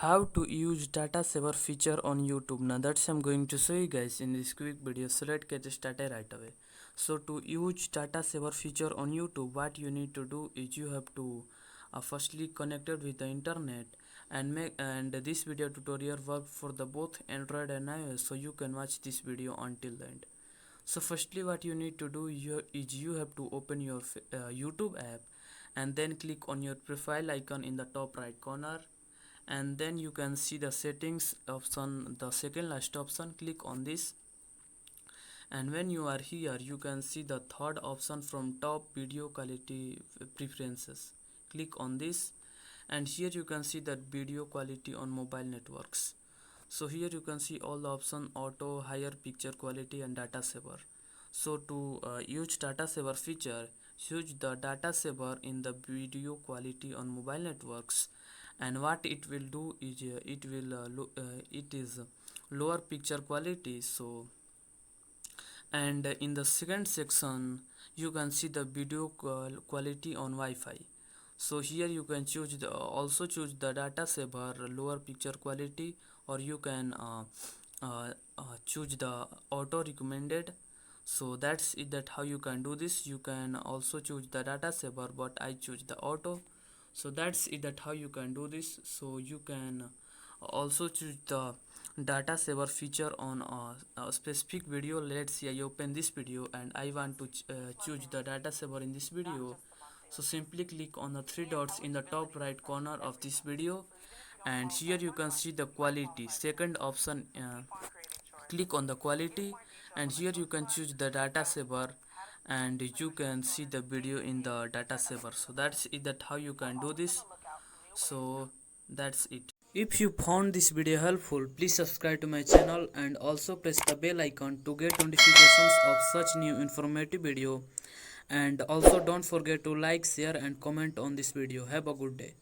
How to use data saver feature on YouTube. Now that's I'm going to show you guys in this quick video, so let's get started right away. So to use data saver feature on YouTube, what you need to do is you have to firstly connected with the internet and this video tutorial work for the both Android and iOS, so you can watch this video until the end. So firstly what you need to do is you have to open your YouTube app and then click on your profile icon in the top right corner, and then you can see the settings option, the second last option. Click on this, and when you are here you can see the third option from top, video quality preferences. Click on this, and here you can see that video quality on mobile networks. So here you can see all the option: auto, higher picture quality, and data saver. So to use data saver feature, use the data saver in the video quality on mobile networks, and what it will do is it is lower picture quality. So and in the second section you can see the video quality on Wi-Fi. So here you can choose also choose the data saver lower picture quality, or you can choose the auto recommended. So that's it, that how you can do this. You can also choose the data saver, but I choose the auto. So that's it, that how you can do this. So you can also choose the data saver feature on a specific video. Let's say I open this video and I want to choose the data saver in this video. So simply click on the three dots in the top right corner of this video, and here you can see the quality, second option. Click on the quality, and here you can choose the data saver, and you can see the video in the data saver. So that's it, that how you can do this. So that's it. If you found this video helpful, please subscribe to my channel and also press the bell icon to get notifications of such new informative video. And also don't forget to like, share and comment on this video. Have a good day.